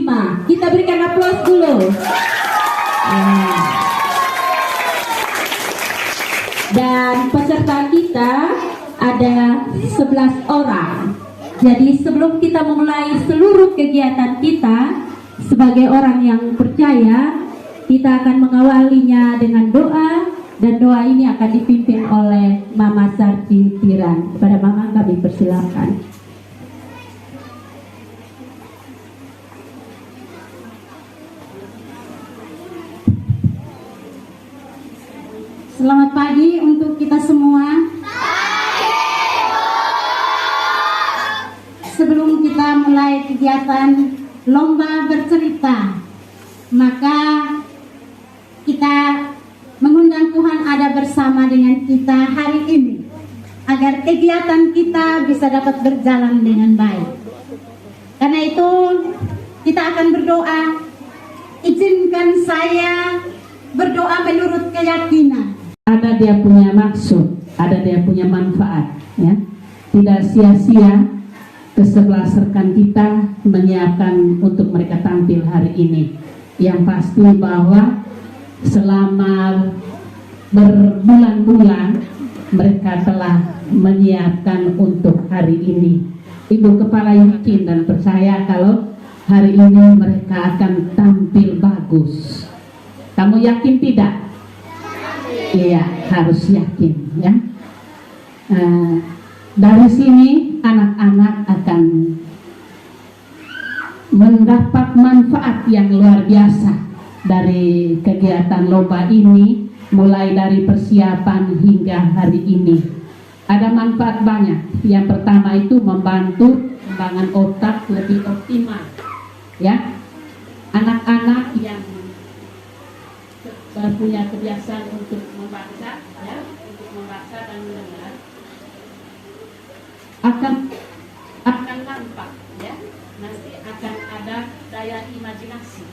5. Kita berikan aplaus dulu. Dan peserta kita ada 11 orang. Jadi sebelum kita memulai seluruh kegiatan kita, sebagai orang yang percaya, kita akan mengawalinya dengan doa. Dan doa ini akan dipimpin oleh Mama Sarci Tiran. Kepada Mama kami persilakan. Selamat pagi untuk kita semua. Sebelum kita mulai kegiatan lomba bercerita, maka kita mengundang Tuhan ada bersama dengan kita hari ini, agar kegiatan kita bisa dapat berjalan dengan baik. Karena itu kita akan berdoa. Izinkan saya berdoa menurut keyakinan. Ada dia punya maksud, ada dia punya manfaat, ya. Tidak sia-sia ke-11 rekan kita menyiapkan untuk mereka tampil hari ini. Yang pasti bahwa selama berbulan-bulan mereka telah menyiapkan untuk hari ini. Ibu Kepala yakin dan percaya kalau hari ini mereka akan tampil bagus. Kamu yakin tidak? Iya, harus yakin, ya. Dari sini anak-anak akan mendapat manfaat yang luar biasa dari kegiatan lomba ini, mulai dari persiapan hingga hari ini. Ada manfaat banyak. Yang pertama itu membantu pengembangan otak lebih optimal, ya. Anak-anak yang punya kebiasaan untuk membaca, ya, untuk membaca dan mendengar akan nampak, ya, nanti akan ada daya imajinasi,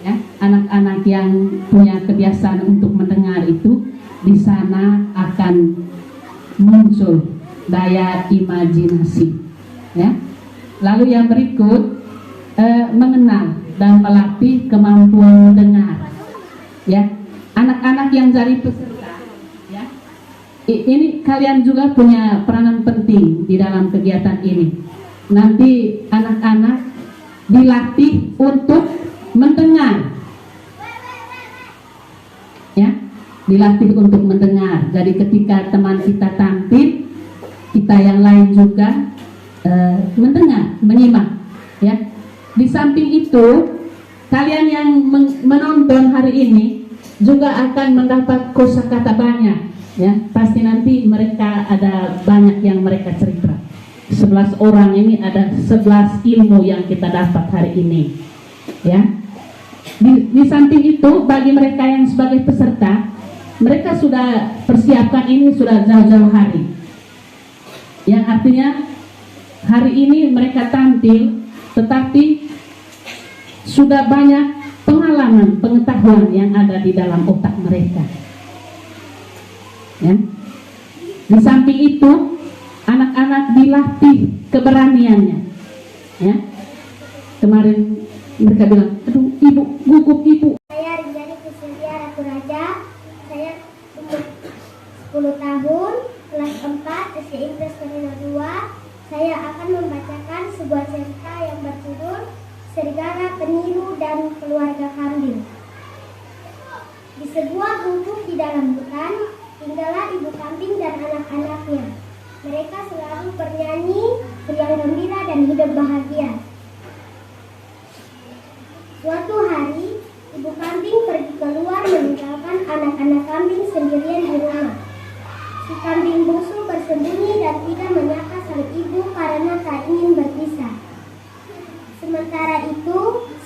ya. Anak-anak yang punya kebiasaan untuk mendengar itu di sana akan muncul daya imajinasi, ya. Lalu yang berikut mengenal dan melatih kemampuan mendengar, ya. Anak-anak yang jadi peserta, ya, ini kalian juga punya peranan penting di dalam kegiatan ini. Nanti anak-anak dilatih untuk mendengar, ya, dilatih untuk mendengar. Jadi ketika teman kita tampil, kita yang lain juga mendengar, menyimak, ya. Di samping itu, kalian yang menonton hari ini juga akan mendapat kosakata banyak, ya. Pasti nanti mereka ada banyak yang mereka cerita. 11 orang ini ada 11 ilmu yang kita dapat hari ini, ya. Di samping itu, bagi mereka yang sebagai peserta, mereka sudah persiapkan ini sudah jauh-jauh hari, yang artinya hari ini mereka tampil, tetapi sudah banyak pengalaman, pengetahuan yang ada di dalam otak mereka, ya. Di samping itu, anak-anak dilatih keberaniannya, ya. Kemarin mereka bilang, aduh ibu, gugup ibu. Saya Rinjani Priscilia Ratu Raja. Saya umur 10 tahun, kelas 4 SD Impres Terminal 2. Saya akan membacakan sebuah cerita yang berjudul Serigala Peniru dan Keluarga Kambing. Di sebuah gubuk di dalam hutan, tinggallah ibu kambing dan anak-anaknya. Mereka selalu bernyanyi, riang gembira dan hidup bahagia. Suatu hari, ibu kambing pergi keluar meninggalkan anak-anak kambing sendirian di rumah. Si kambing bungsu bersembunyi dan tidak menyapa sang ibu karena tak ingin berpisah. Sementara itu,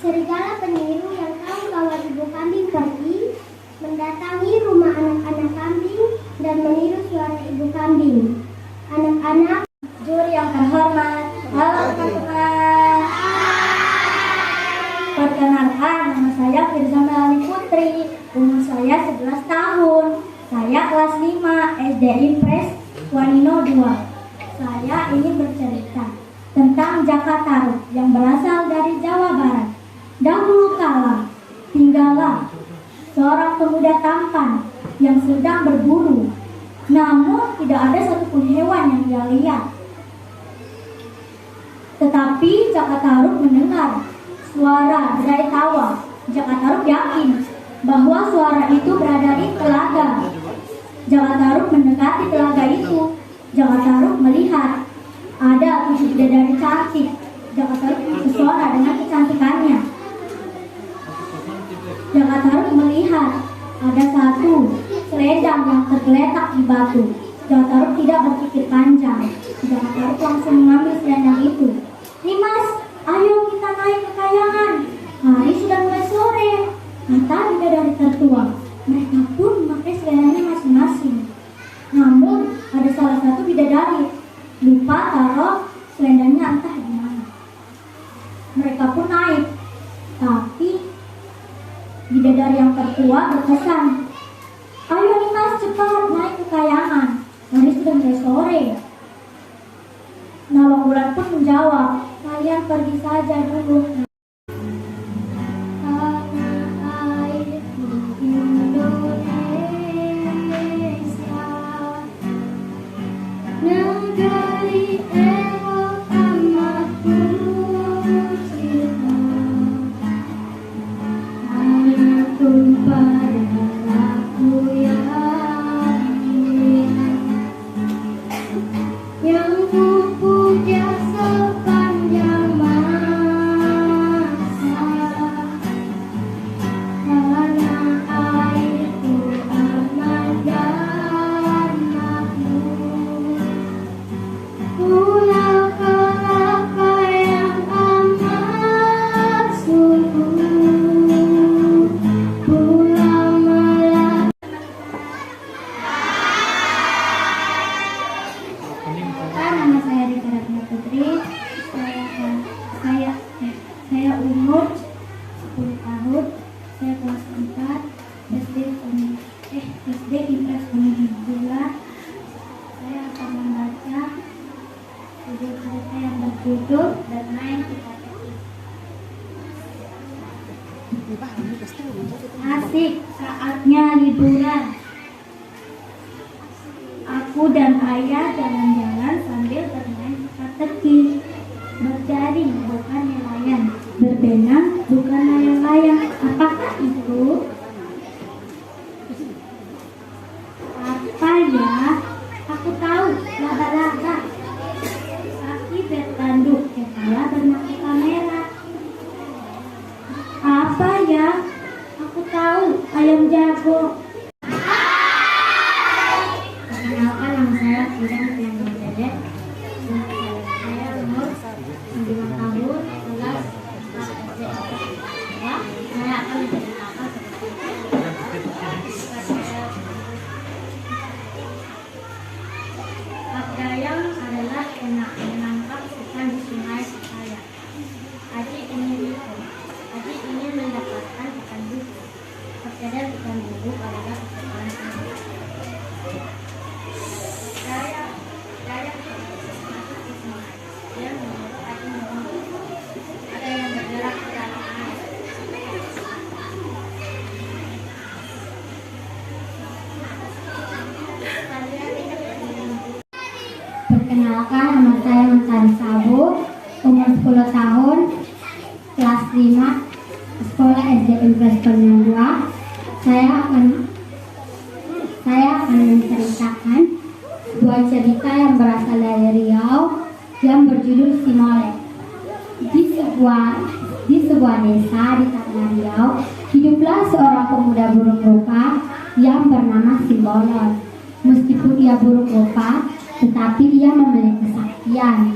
serigala peniru yang tahu bahwa ibu kambing pergi, mendatangi rumah anak-anak kambing dan meniru suara ibu kambing. Anak-anak, juri yang terhormat, halo teman-teman. Perkenalkan, nama saya Firza Melani Putri, umur saya 11 tahun. Saya kelas 5 SD Impres Wanino 2. Saya ingin bercerita tentang Jaka Tarub yang berasal dari Jawa Barat. pemuda tampan yang sedang berburu. Namun tidak ada satupun hewan yang dia lihat. Tetapi Jaka Tarub mendengar suara derai tawa. Jaka Tarub yakin bahwa suara itu berada di telaga. Jaka Tarub mendekati telaga itu. Jaka Tarub melihat ada 7 bidadari cantik. Jaka Tarub terpesona dengan kecantikannya. Jaka Tarub melihat ada satu selendang yang tergeletak di batu. Jaka Tarub tidak berpikir panjang. Jaka Tarub langsung mengambil selendang itu. "Nimas, ayo kita naik ke kayangan. Hari sudah mulai sore," kata bidadari tertua. Mereka pun memakai selendangnya masing-masing. Namun ada salah satu bidadari lupa taruh selendangnya entah di mana. Mereka pun naik, tapi bidadari yang tertua berpesan, "Ayo Nimas, cepat naik ke kayangan. Hari sudah mulai sore." Nawang Wulan pun menjawab, "Kalian pergi saja dulu." Nama saya Rika Ratna Putri. Saya umur 10 tahun. Saya kelas 4 SD Impres Gunung 2. Saya akan membaca judul cerita yang berjudul Bermain Teka-teki. Asik, saatnya liburan. Aku dan ayah jalan-jalan sambil bermain teka-teki. Berjaring bukan nelayan, berbenang bukan layang-layang. Apakah itu? Apa ya? Aku tahu, laba-laba. Kaki bertanduk, kepala bermata merah. Apa ya? Aku tahu, ayam jago. Perkenalkan, nama saya Firdan Fianur Dede. Saya umur 9 tahun, kelas 4 SD. Saya akan menceritakan Abdayang adalah menangkap ikan di sungai saya. Aji ingin mendapatkan ikan bubu. Terkadang ikan bubu adalah kesukaan Aji. Saya masuk di sungai. Dia menyuruh Aji menunggu. Ada yang bergerak ke dalam air. Perkenalkan, nama saya Mentari Sabu, umur 10 tahun, kelas 5, sekolah SD Impres Gunung 2. Saya akan menceritakan sebuah cerita yang berasal dari Riau yang berjudul Si Molek. Di sebuah desa di Tanah Riau, hiduplah seorang pemuda buruk rupa yang bernama Si Bolon. Meskipun ia buruk rupa, tetapi ia memiliki kesaktian.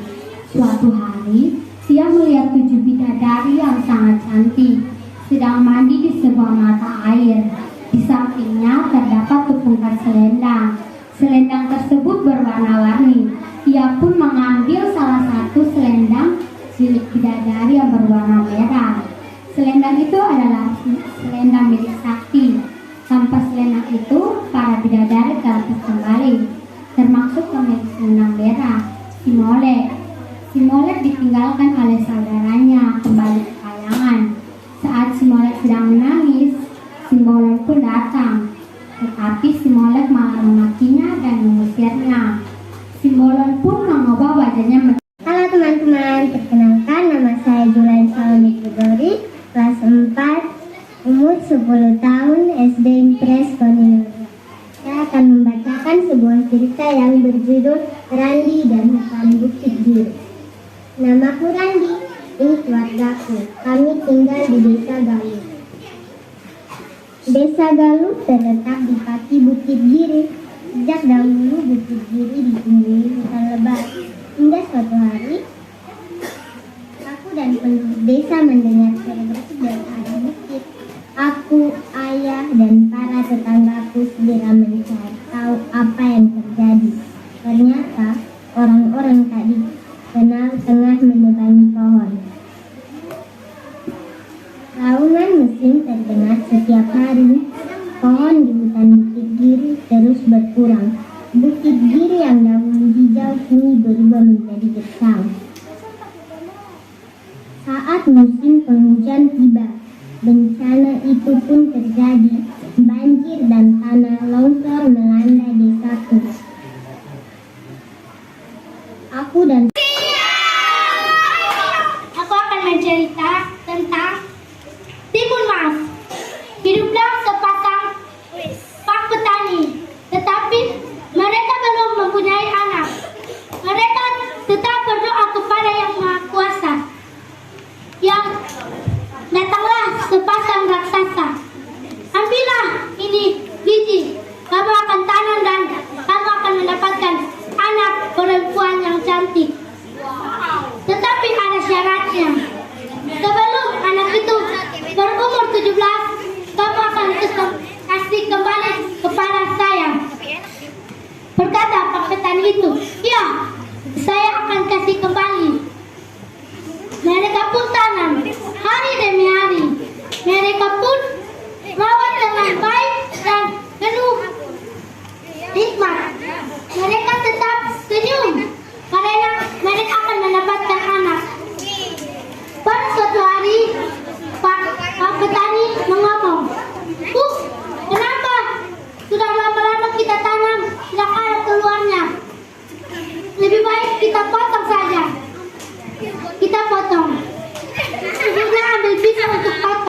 Suatu hari, ia melihat 7 bidadari yang sangat cantik sedang mandi di sebuah mata air. Di sampingnya terdapat tumpukan selendang. Selendang tersebut berwarna-warni. Ia pun mengambil salah satu selendang milik bidadari yang berwarna merah. Selendang itu adalah selendang milik Sakti. Tanpa selendang itu, para bidadari telah kembali, termasuk pemilik selendang merah, Si Molek. Si Molek ditinggalkan oleh saudaranya kembali ke kayangan. Saat Si Molek sedang menangis, Si Bolon pun datang. Tetapi si Molek malah memakinya dan mengusirnya. Si Bolon pun mengubah wajahnya. Halo teman-teman, perkenalkan nama saya Julian Salmi Gregori, kelas 4, umur 10 tahun, SD Impres Konino. Saya akan membacakan sebuah cerita yang berjudul Randi dan Hutan Bukit Biru. Namaku Randi, ini keluargaku. Kami tinggal di Desa Galuh. Desa Galuh terletak di kaki Bukit Giri. Sejak dahulu Bukit Giri dipenuhi hutan lebat. Hingga suatu hari, aku dan penduduk desa mendengar suara berisik dari arah bukit. Aku, ayah, dan para tetanggaku segera mencari tahu apa yang terjadi. Ternyata orang-orang tak dikenal tengah menebangi pohon. Raungan mesin terdengar setiap hari. Pohon di hutan Bukit Giri terus berkurang. Bukit Giri yang dahulu hijau kini berubah menjadi gersang. Saat musim penghujan tiba, bencana itu pun terjadi. Banjir dan tanah longsor melanda desaku. Aku akan mencerita tentang Timun Mas. Hiduplah sepasang pak petani, tetapi mereka belum mempunyai anak. Mereka tetap berdoa kepada Yang Maha Kuasa. Yang datanglah sepasang raksasa. Ambillah ini biji, kamu akan tanam dan kamu akan mendapatkan anak perempuan yang cantik. Tetapi ada syaratnya. Sebelum anak itu berumur 17, kamu akan kasih kembali kepada saya. Berkata pak petani itu, ya, saya akan kasih kembali. Mereka pun tanam hari demi hari. Mereka pun rawat dengan baik dan penuh hikmat. Mereka tetap senyum